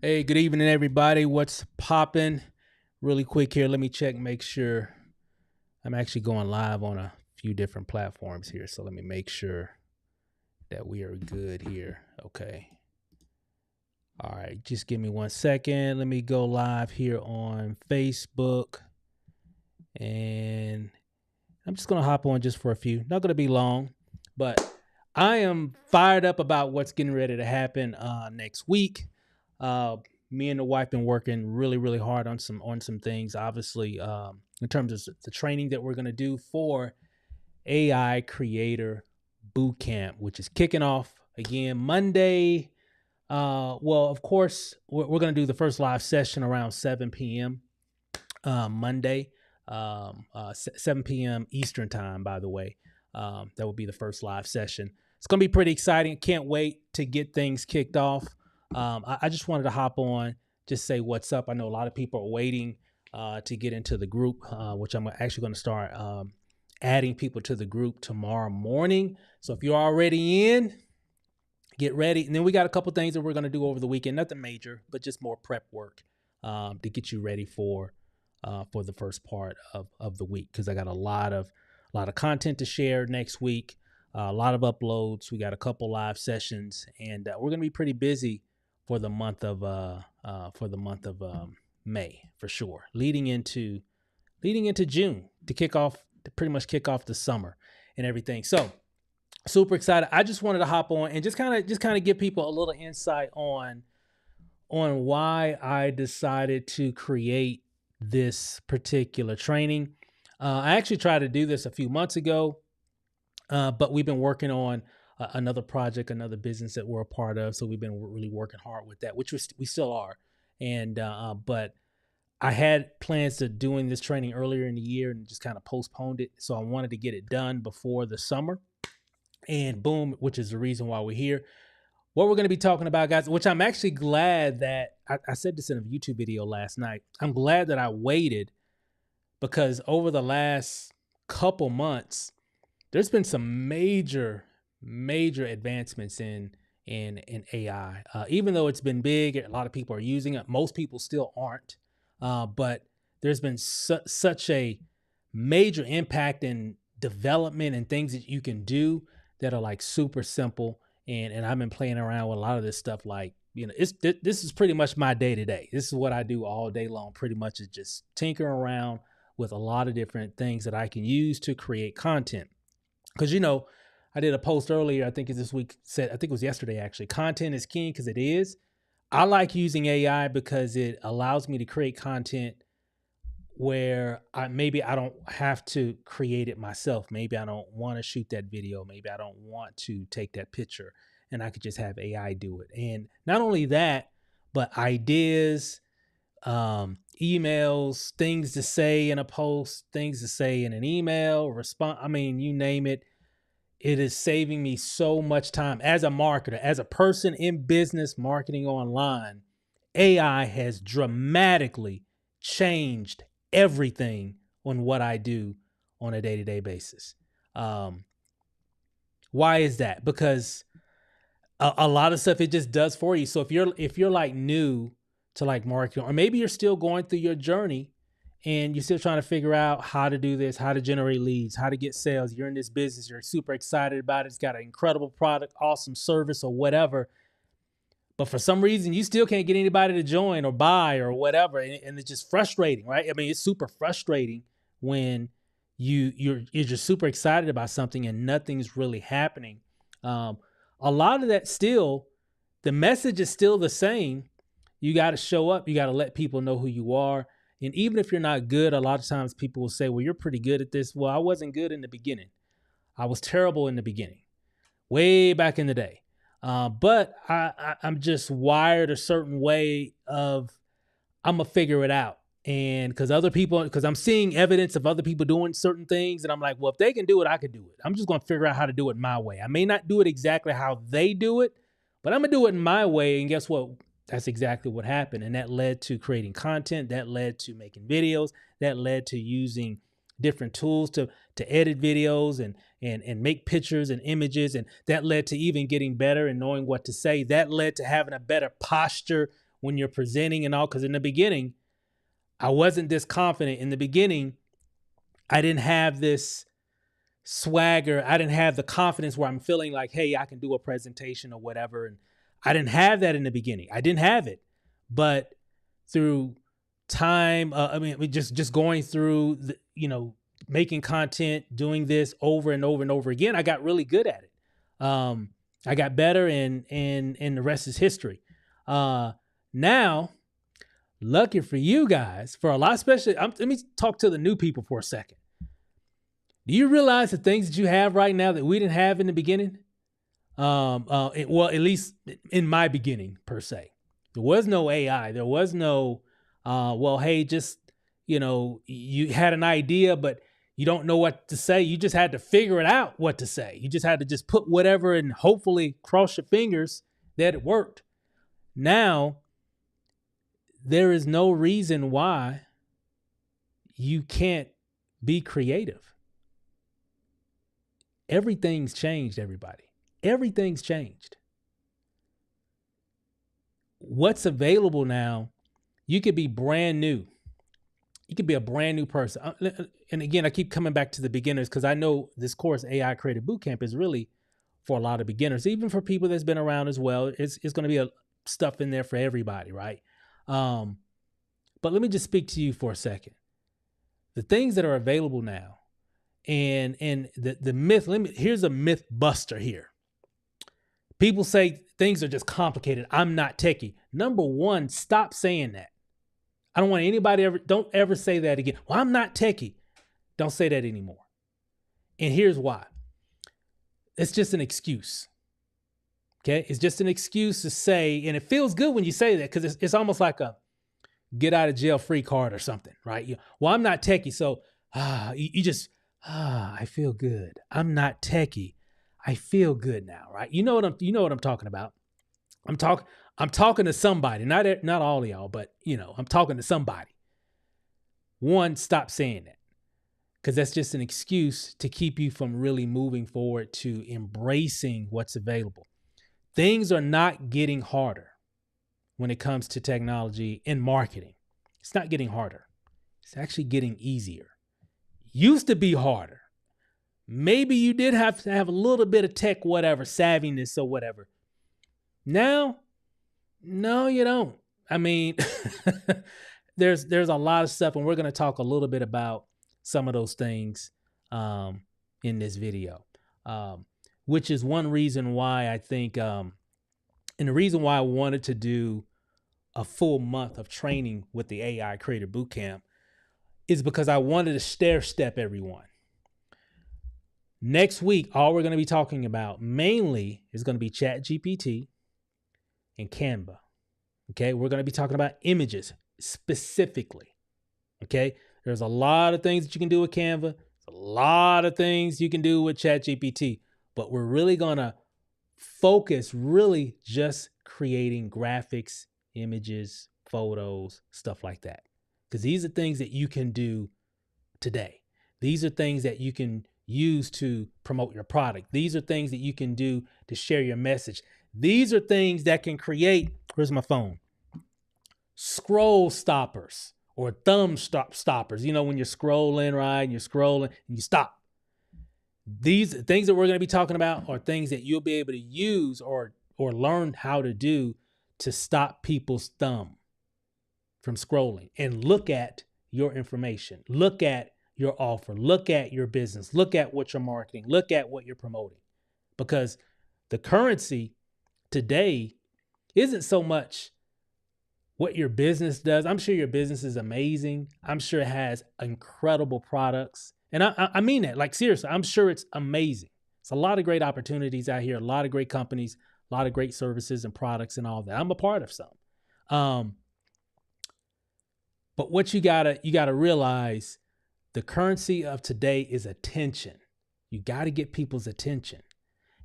Hey, good evening, everybody. What's popping? Really quick here. Let me check, make sure I'm actually going live on a few different platforms here. So let me make sure that we are good here. Okay. All right. Just give me 1 second. Let me go live here on Facebook. And I'm just going to hop on just for a few. Not going to be long, but I am fired up about what's getting ready to happen next week. Me and the wife been working really hard on some things. Obviously, in terms of the training that we're going to do for AI Creator Boot Camp, which is kicking off again Monday. Well, of course, we're going to do the first live session around 7 p.m. Monday, 7 p.m. Eastern time, by the way. That will be the first live session. It's going to be pretty exciting. Can't wait to get things kicked off. I just wanted to hop on, just say what's up. I know a lot of people are waiting to get into the group, which I'm actually going to start adding people to the group tomorrow morning. So if you're already in, get ready. And then we got a couple things that we're going to do over the weekend. Nothing major, but just more prep work to get you ready for the first part of the week, because I got a lot of content to share next week. A lot of uploads. We got a couple live sessions, and we're gonna be pretty busy for the month of May for sure. Leading into June to pretty much kick off the summer and everything. So super excited. I just wanted to hop on and just kind of give people a little insight on why I decided to create this particular training. I actually tried to do this a few months ago. But we've been working on another project, another business that we're a part of. So we've been really working hard with that, which we still are. And but I had plans to doing this training earlier in the year and just kind of postponed it. So I wanted to get it done before the summer. And boom, which is the reason why we're here. What we're going to be talking about, guys, which I'm actually glad that I said this in a YouTube video last night. I'm glad that I waited, because over the last couple months, there's been some major advancements in AI. Even though it's been big, a lot of people are using it. Most people still aren't. But there's been such a major impact in development and things that you can do that are like super simple. And I've been playing around with a lot of this stuff. Like, this is pretty much my day to day. This is what I do all day long. Pretty much is just tinkering around with a lot of different things that I can use to create content. Because, I did a post earlier, I think it's this week, I think it was yesterday actually. Content is king, because it is. I like using AI because it allows me to create content where maybe I don't have to create it myself. Maybe I don't want to shoot that video. Maybe I don't want to take that picture, and I could just have AI do it. And not only that, but ideas, emails, things to say in a post, things to say in an email, response. I mean, you name it. It is saving me so much time as a marketer, as a person in business marketing online. AI has dramatically changed everything on what I do on a day-to-day basis. Why is that? Because a lot of stuff it just does for you. So if you're like new to like marketing, or maybe you're still going through your journey and you're still trying to figure out how to do this, how to generate leads, how to get sales, you're in this business, you're super excited about it, it's got an incredible product, awesome service, or whatever, but for some reason you still can't get anybody to join or buy or whatever, and it's just frustrating, right? I mean, it's super frustrating when you're just super excited about something and nothing's really happening. A lot of that, still, the message is still the same. You got to show up. You got to let people know who you are. And even if you're not good, a lot of times people will say, well, you're pretty good at this. Well, I wasn't good in the beginning. I was terrible in the beginning, way back in the day. But I'm just wired a certain way of, I'm going to figure it out. And because I'm seeing evidence of other people doing certain things. And I'm like, well, if they can do it, I can do it. I'm just going to figure out how to do it my way. I may not do it exactly how they do it, but I'm going to do it my way. And guess what? That's exactly what happened. And that led to creating content. That led to making videos. That led to using different tools to edit videos and make pictures and images. And that led to even getting better and knowing what to say. That led to having a better posture when you're presenting and all. Because in the beginning, I wasn't this confident. In the beginning, I didn't have this swagger. I didn't have the confidence where I'm feeling like, hey, I can do a presentation or whatever. And I didn't have that in the beginning. I didn't have it. But through time, just going through, making content, doing this over and over and over again, I got really good at it. I got better, and the rest is history. Now, lucky for you guys, for a lot, especially, let me talk to the new people for a second. Do you realize the things that you have right now that we didn't have in the beginning? Well, at least in my beginning, per se. There was no AI. There was no, you had an idea, but you don't know what to say. You just had to figure it out what to say. You just had to just put whatever and hopefully cross your fingers that it worked. Now, there is no reason why you can't be creative. Everything's changed, everybody. Everything's changed. What's available now, you could be brand new. You could be a brand new person. And again, I keep coming back to the beginners because I know this course, AI Creator Bootcamp, is really for a lot of beginners, even for people that's been around as well. It's going to be stuff in there for everybody, right? But let me just speak to you for a second. The things that are available now, and the myth, here's a myth buster here. People say things are just complicated. I'm not techie. Number one, stop saying that. I don't want anybody don't ever say that again. Well, I'm not techie. Don't say that anymore. And here's why. It's just an excuse. Okay. It's just an excuse to say, and it feels good when you say that because it's almost like a get out of jail free card or something, right? Well, I'm not techie. So I feel good. I'm not techie. I feel good now, right? You know what I'm talking about. I'm talking to somebody, not all of y'all, but I'm talking to somebody. One, stop saying that, because that's just an excuse to keep you from really moving forward to embracing what's available. Things are not getting harder when it comes to technology and marketing. It's not getting harder. It's actually getting easier. Used to be harder. Maybe you did have to have a little bit of tech, whatever, savviness or whatever. Now, no, you don't. I mean, there's a lot of stuff, and we're going to talk a little bit about some of those things in this video, which is one reason why I think, and the reason why I wanted to do a full month of training with the AI Creator Bootcamp is because I wanted to stair step everyone. Next week, all we're going to be talking about mainly is going to be ChatGPT and Canva. Okay, we're going to be talking about images specifically. Okay, there's a lot of things that you can do with Canva, a lot of things you can do with ChatGPT, but we're really going to focus really just creating graphics, images, photos, stuff like that. Because these are things that you can do today. These are things that you can use to promote your product. These are things that you can do to share your message. These are things that can create, where's my phone? Scroll stoppers or thumb stoppers. When you're scrolling, right? And you're scrolling and you stop. These things that we're going to be talking about are things that you'll be able to use or learn how to do to stop people's thumb from scrolling and look at your information. Look at your offer, look at your business, look at what you're marketing, look at what you're promoting. Because the currency today isn't so much what your business does. I'm sure your business is amazing. I'm sure it has incredible products. And I mean that, like seriously, I'm sure it's amazing. It's a lot of great opportunities out here, a lot of great companies, a lot of great services and products and all that. I'm a part of some. But what you gotta realize, the currency of today is attention. You got to get people's attention.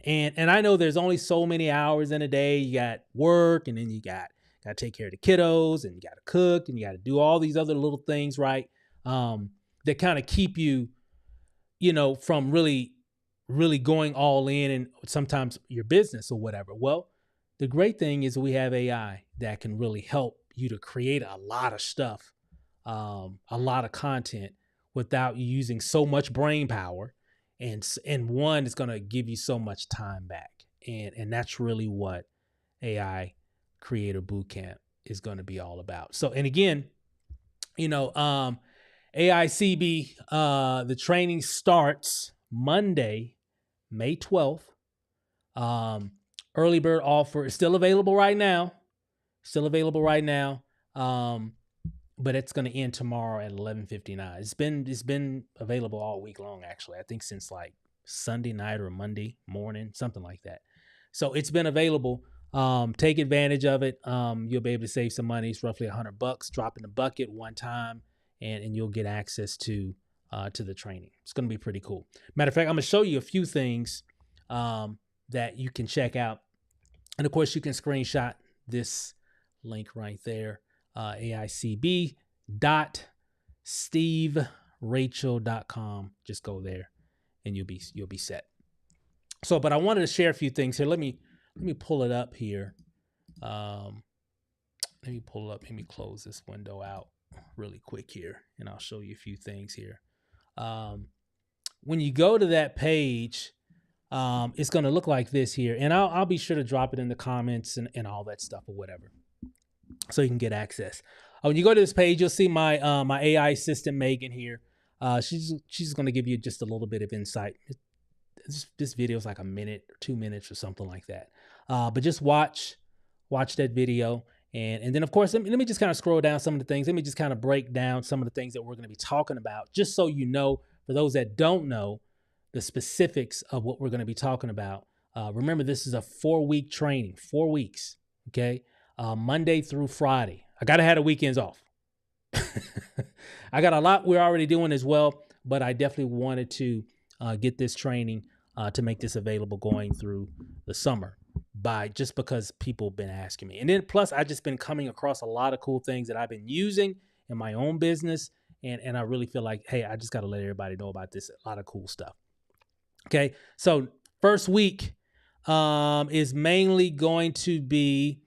And I know there's only so many hours in a day. You got work, and then you got to take care of the kiddos, and you got to cook, and you got to do all these other little things, right? That kind of keep you, from really, really going all in, and sometimes your business or whatever. Well, the great thing is we have AI that can really help you to create a lot of stuff, a lot of content without you using so much brain power. And one is going to give you so much time back. And that's really what AI Creator Bootcamp is going to be all about. So, and again, AICB, the training starts Monday, May 12th. Early bird offer is still available right now. But it's going to end tomorrow at 11:59. It's been available all week long, actually. I think since like Sunday night or Monday morning, something like that. So it's been available. Take advantage of it. You'll be able to save some money. It's roughly $100. Drop in the bucket one time, and you'll get access to the training. It's going to be pretty cool. Matter of fact, I'm going to show you a few things that you can check out. And of course, you can screenshot this link right there, aicb.steverachel.com. Just go there and you'll be set. So, but I wanted to share a few things here. Let me pull it up here. Let me pull it up. Let me close this window out really quick here, and I'll show you a few things here. When you go to that page, it's going to look like this here, and I'll be sure to drop it in the comments and all that stuff or whatever, so you can get access. When you go to this page, you'll see my my AI assistant Megan here. She's going to give you just a little bit of insight. This video is like a minute or 2 minutes or something like that. But just watch that video. And then, of course, let me just kind of scroll down some of the things. Let me just kind of break down some of the things that we're going to be talking about, just so you know, for those that don't know, the specifics of what we're going to be talking about. Remember, this is a 4-week training, 4 weeks, okay? Monday through Friday. I got to have the weekends off. I got a lot we're already doing as well, but I definitely wanted to get this training to make this available going through the summer, just because people have been asking me. And then plus I just been coming across a lot of cool things that I've been using in my own business. And I really feel like, hey, I just got to let everybody know about this. A lot of cool stuff. Okay. So first week is mainly going to be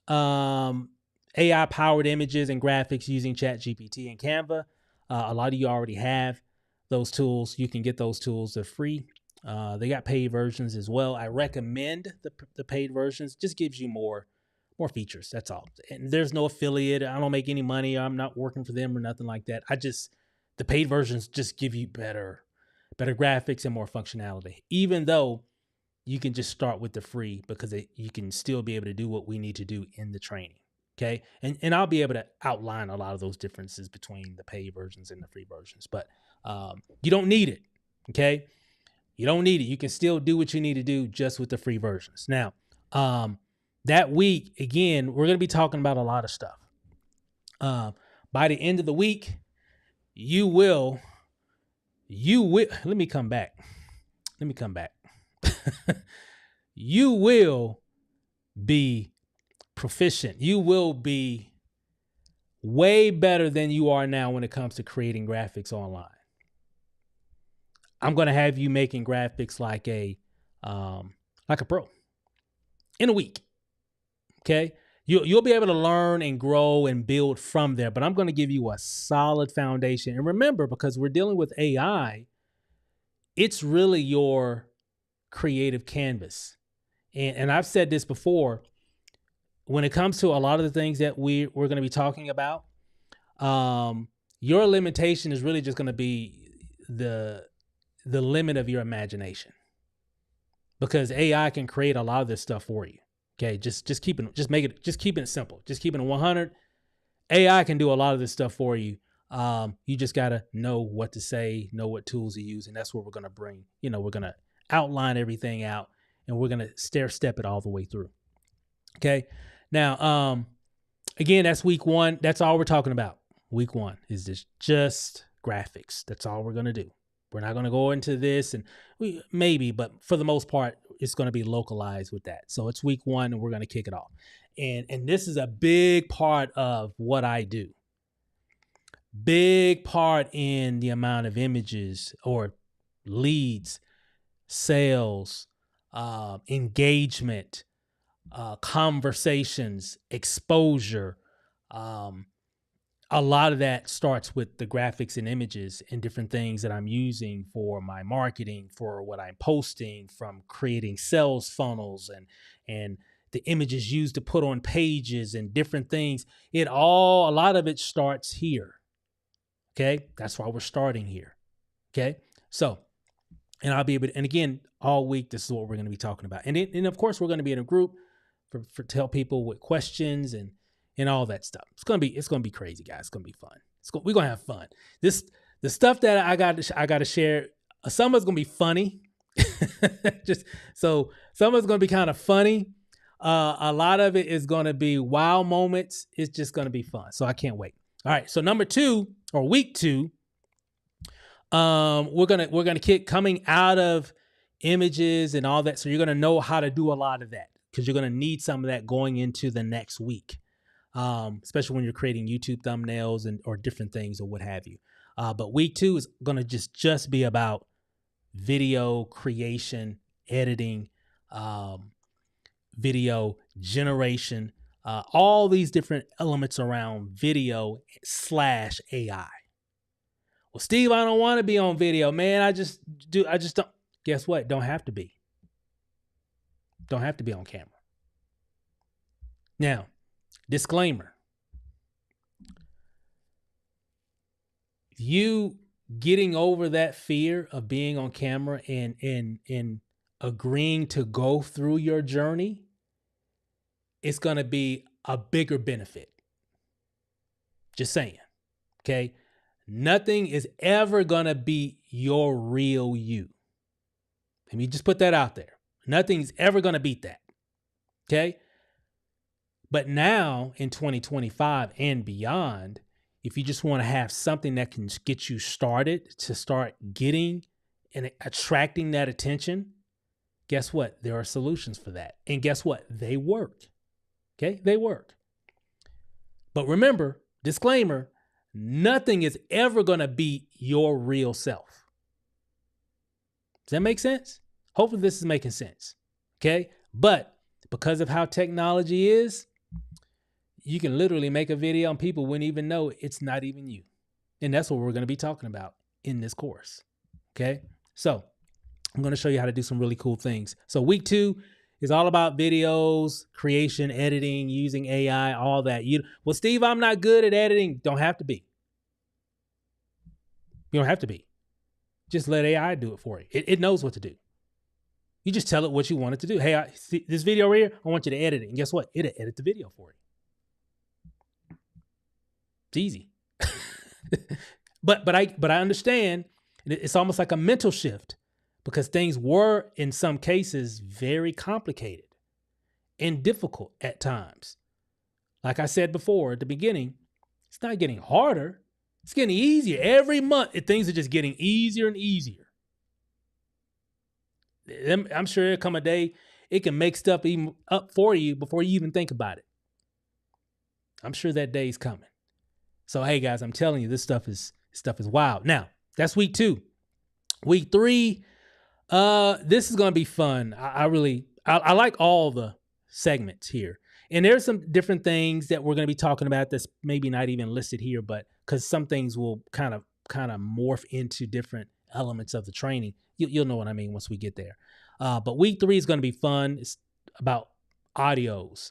AI powered images and graphics using ChatGPT and Canva. A lot of you already have those tools. You can get those tools. They're free. They got paid versions as well. I recommend the paid versions. Just gives you more features. That's all. And there's no affiliate. I don't make any money. I'm not working for them or nothing like that. The paid versions just give you better graphics and more functionality, even though you can just start with the free, because you can still be able to do what we need to do in the training. Okay. And I'll be able to outline a lot of those differences between the paid versions and the free versions, but you don't need it. Okay. You don't need it. You can still do what you need to do just with the free versions. Now, that week, again, we're going to be talking about a lot of stuff. By the end of the week, you will, let me come back. You will be proficient. You will be way better than you are now when it comes to creating graphics online. I'm going to have you making graphics like a pro in a week. Okay. You'll be able to learn and grow and build from there, but I'm going to give you a solid foundation. And remember, because we're dealing with AI, it's really your creative canvas. And I've said this before, when it comes to a lot of the things that we're going to be talking about, your limitation is really just going to be the limit of your imagination, because AI can create a lot of this stuff for you. Okay. Just keeping it simple. Just keeping it 100. AI can do a lot of this stuff for you. You just got to know what to say, know what tools to use. And that's what we're going to bring. We're going to outline everything out, and we're going to step it all the way through. Okay. Now, again, that's week 1. That's all we're talking about. Week 1 is just graphics. That's all we're going to do. We're not going to go into this, and but for the most part, it's going to be localized with that. So it's week 1, and we're going to kick it off. And this is a big part of what I do. Big part in the amount of images or leads, sales, engagement, conversations, exposure. A lot of that starts with the graphics and images and different things that I'm using for my marketing, for what I'm posting, from creating sales funnels and the images used to put on pages and different things. A lot of it starts here. Okay. That's why we're starting here. Okay. So, and I'll be able to, and again, all week, this is what we're going to be talking about. And of course, we're going to be in a group to help people with questions and all that stuff. It's gonna be crazy, guys. It's gonna be fun. We're gonna have fun. The stuff that I got to share. Some of it's gonna be funny. Just so some of it's gonna be kind of funny. A lot of it is gonna be wow moments. It's just gonna be fun. So I can't wait. All right. So week 2, we're gonna kick coming out of images and all that. So you're gonna know how to do a lot of that because you're gonna need some of that going into the next week. Especially when you're creating YouTube thumbnails or different things or what have you. But week 2 is going to just be about video creation, editing, video generation, all these different elements around video / AI. Well, Steve, I don't want to be on video, man. I just don't. Guess what? Don't have to be. Don't have to be on camera. Now, disclaimer. You getting over that fear of being on camera and agreeing to go through your journey, it's going to be a bigger benefit. Just saying. Okay? Nothing is ever going to be your real you. Let me just put that out there. Nothing's ever going to beat that. Okay? But now in 2025 and beyond, if you just want to have something that can get you started to start getting and attracting that attention, guess what? There are solutions for that. And guess what? They work. Okay? They work. But remember, disclaimer, nothing is ever going to beat your real self. Does that make sense? Hopefully this is making sense. Okay? But because of how technology is, you can literally make a video and people wouldn't even know it's not even you. And that's what we're going to be talking about in this course. Okay. So I'm going to show you how to do some really cool things. So week 2 is all about videos, creation, editing, using AI, all that. Well, Steve, I'm not good at editing. Don't have to be. You don't have to be. Just let AI do it for you. It knows what to do. You just tell it what you want it to do. Hey, I see this video right here. I want you to edit it. And guess what? It'll edit the video for you. It's easy. but I understand it's almost like a mental shift because things were in some cases very complicated and difficult at times. Like I said before at the beginning, it's not getting harder. It's getting easier. Every month, things are just getting easier and easier. I'm sure there'll come a day it can make stuff even up for you before you even think about it. I'm sure that day's coming. So, hey guys, I'm telling you, this stuff is wild. Now, that's week 2. Week 3, this is going to be fun. I like all the segments here. And there's some different things that we're going to be talking about that's maybe not even listed here, but because some things will kind of morph into different elements of the training. You'll know what I mean once we get there. But week 3 is going to be fun. It's about audios.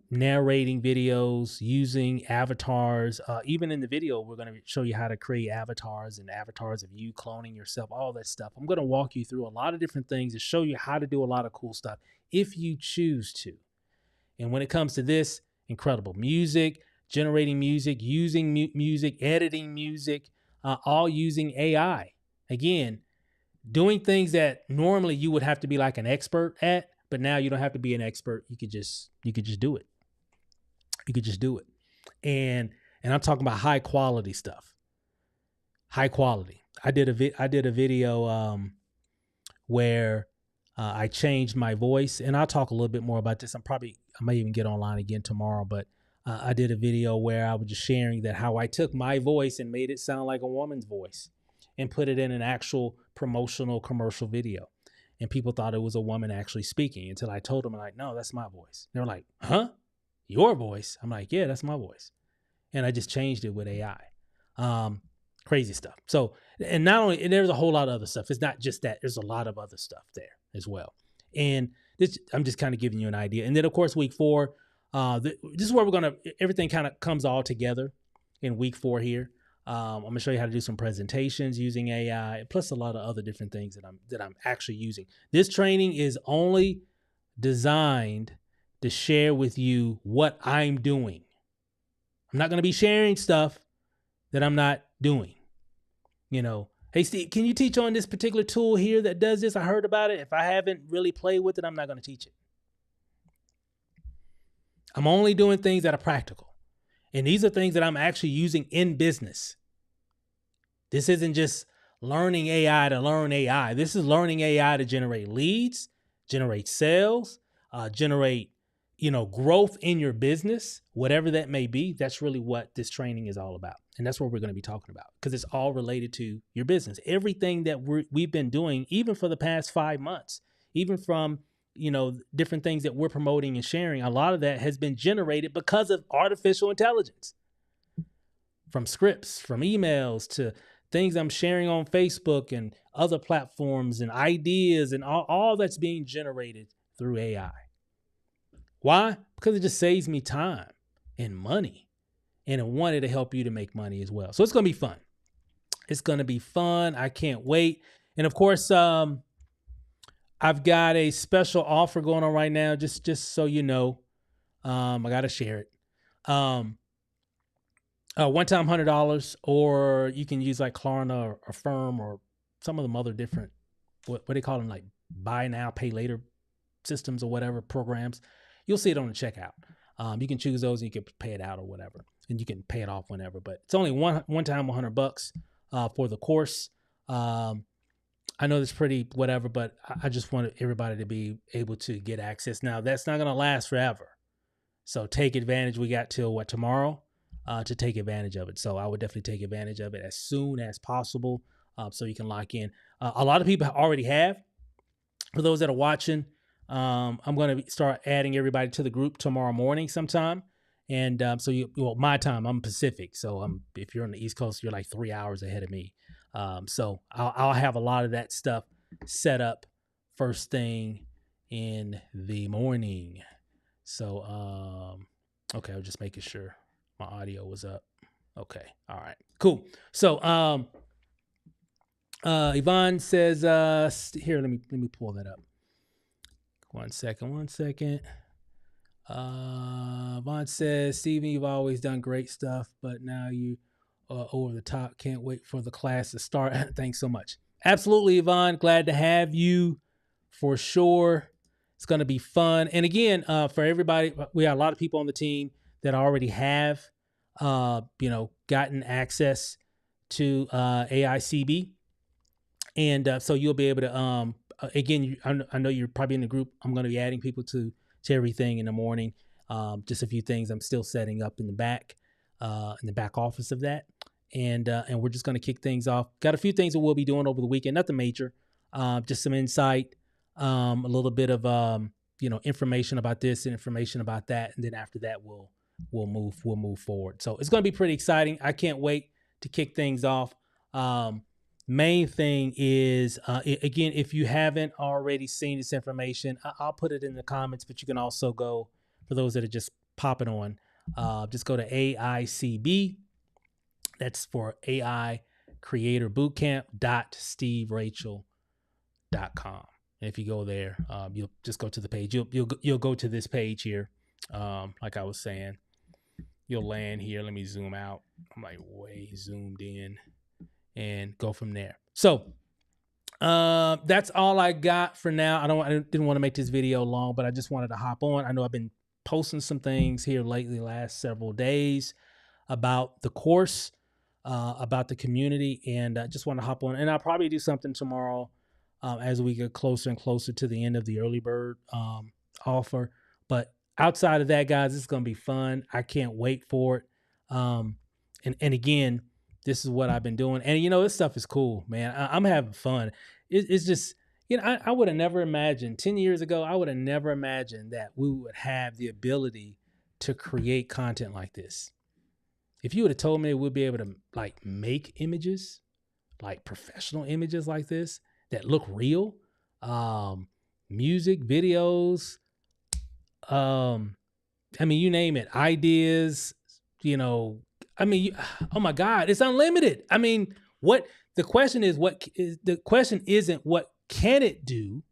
Narrating videos, using avatars. Even in the video, we're going to show you how to create avatars and avatars of you cloning yourself, all that stuff. I'm going to walk you through a lot of different things to show you how to do a lot of cool stuff if you choose to. And when it comes to this, incredible music, generating music, using music, editing music, all using AI. Again, doing things that normally you would have to be like an expert at. But now you don't have to be an expert. You could just do it. You could just do it. And I'm talking about high quality stuff. High quality. I did a video where I changed my voice, and I'll talk a little bit more about this. I may even get online again tomorrow, but I did a video where I was just sharing that how I took my voice and made it sound like a woman's voice and put it in an actual promotional commercial video. and people thought it was a woman actually speaking until I told them, like, no, that's my voice. They're like, huh? Your voice? I'm like, yeah, that's my voice. And I just changed it with AI. Crazy stuff. So, and not only, and there's a whole lot of other stuff. It's not just that. There's a lot of other stuff there as well. And this, I'm just kind of giving you an idea. And then, of course, week 4, this is where we're going to, everything kind of comes all together in week 4 here. I'm going to show you how to do some presentations using AI, plus a lot of other different things that I'm actually using. This training is only designed to share with you what I'm doing. I'm not going to be sharing stuff that I'm not doing. You know, hey, Steve, can you teach on this particular tool here that does this? I heard about it. If I haven't really played with it, I'm not going to teach it. I'm only doing things that are practical. And these are things that I'm actually using in business. This isn't just learning AI to learn AI. This is learning AI to generate leads, generate sales, generate, growth in your business, whatever that may be. That's really what this training is all about. And that's what we're going to be talking about, because it's all related to your business. Everything that we've been doing, even for the past 5 months, even from, different things that we're promoting and sharing, a lot of that has been generated because of artificial intelligence. From scripts, from emails, to things I'm sharing on Facebook and other platforms, and ideas, and all that's being generated through AI. Why? Because it just saves me time and money. And it wanted to help you to make money as well. So it's going to be fun. It's going to be fun. I can't wait. And of course, I've got a special offer going on right now, just so you know. I got to share it. One-time $100, or you can use like Klarna or Affirm or some of them other different, what do they call them, like buy now, pay later systems or whatever programs. You'll see it on the checkout. You can choose those and you can pay it out or whatever, and you can pay it off whenever. But it's only one time $100 for the course. I know it's pretty whatever, but I just want everybody to be able to get access. Now, that's not going to last forever. So take advantage. We got till tomorrow to take advantage of it. So I would definitely take advantage of it as soon as possible, so you can lock in. A lot of people already have. For those that are watching, I'm going to start adding everybody to the group tomorrow morning sometime. And my time, I'm Pacific. So if you're on the East Coast, you're like 3 hours ahead of me. So I'll have a lot of that stuff set up first thing in the morning. So, okay, I was just making sure my audio was up. Okay. All right, cool. So, Yvonne says, here, let me pull that up. One second. Yvonne says, Steven, you've always done great stuff, but now you over the top. Can't wait for the class to start. Thanks so much. Absolutely, Yvonne. Glad to have you for sure. It's going to be fun. And again, for everybody, we have a lot of people on the team that already have, gotten access to AICB. And so you'll be able to, again, I know you're probably in the group. I'm going to be adding people to everything in the morning. Just a few things I'm still setting up in the back office of that. And we're just going to kick things off. Got a few things that we'll be doing over the weekend, nothing major, just some insight, a little bit of, information about this and information about that. And then after that, we'll move forward. So it's going to be pretty exciting. I can't wait to kick things off. Main thing is, again, if you haven't already seen this information, I'll put it in the comments, but you can also go, for those that are just popping on, just go to AICB. That's for AI Creator Bootcamp.steverachel.com. And if you go there, you'll just go to the page. You'll go to this page here. Like I was saying, you'll land here. Let me zoom out. I'm like way zoomed in, and go from there. So that's all I got for now. I didn't want to make this video long, but I just wanted to hop on. I know I've been posting some things here lately, last several days, about the course, about the community, and I just want to hop on. And I'll probably do something tomorrow as we get closer and closer to the end of the early bird offer. But outside of that, guys, it's going to be fun. I can't wait for it. And again, this is what I've been doing. And, this stuff is cool, man. I'm having fun. It's just, I would have never imagined 10 years ago, I would have never imagined that we would have the ability to create content like this. If you would have told me we'd be able to like make images, like professional images like this that look real, music, videos, I mean, you name it, ideas, you know, I mean, oh my God, it's unlimited. I mean, what the question is, the question isn't what can it do?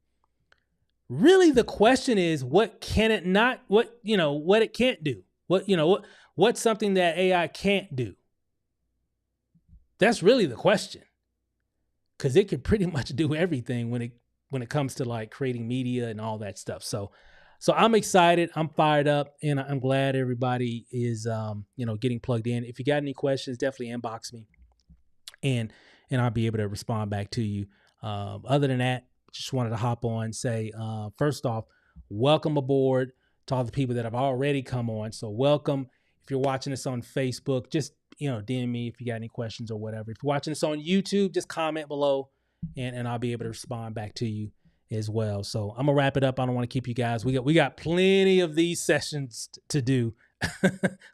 Really, the question is what can it not, what it can't do. What's something that AI can't do? That's really the question. Because it can pretty much do everything when it comes to like creating media and all that stuff. So I'm excited. I'm fired up, and I'm glad everybody is getting plugged in. If you got any questions, definitely inbox me, and I'll be able to respond back to you. Other than that, just wanted to hop on and say, first off, welcome aboard to all the people that have already come on. So welcome. If you're watching this on Facebook, just DM me if you got any questions or whatever. If you're watching this on YouTube, just comment below, and I'll be able to respond back to you as well. So I'm gonna wrap it up. I don't want to keep you guys. We got plenty of these sessions to do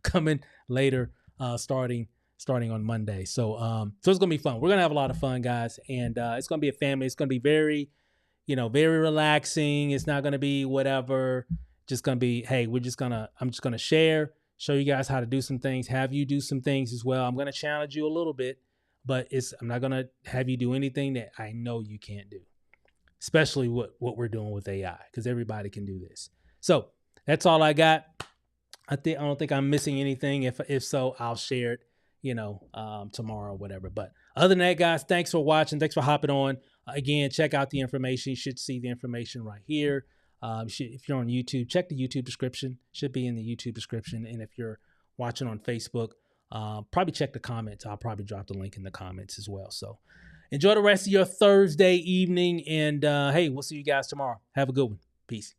coming later, starting on Monday. So it's gonna be fun. We're gonna have a lot of fun, guys, and it's gonna be a family. It's gonna be very, very relaxing. It's not gonna be whatever. Just gonna be, hey, I'm just gonna share, show you guys how to do some things, have you do some things as well. I'm gonna challenge you a little bit, but I'm not gonna have you do anything that I know you can't do. Especially what we're doing with AI, because everybody can do this. So that's all I got. I don't think I'm missing anything. If so, I'll share it, tomorrow or whatever. But other than that, guys, thanks for watching. Thanks for hopping on. Again, check out the information. You should see the information right here. If you're on YouTube, check the YouTube description. Should be in the YouTube description. And if you're watching on Facebook, probably check the comments. I'll probably drop the link in the comments as well. So enjoy the rest of your Thursday evening. And hey, we'll see you guys tomorrow. Have a good one. Peace.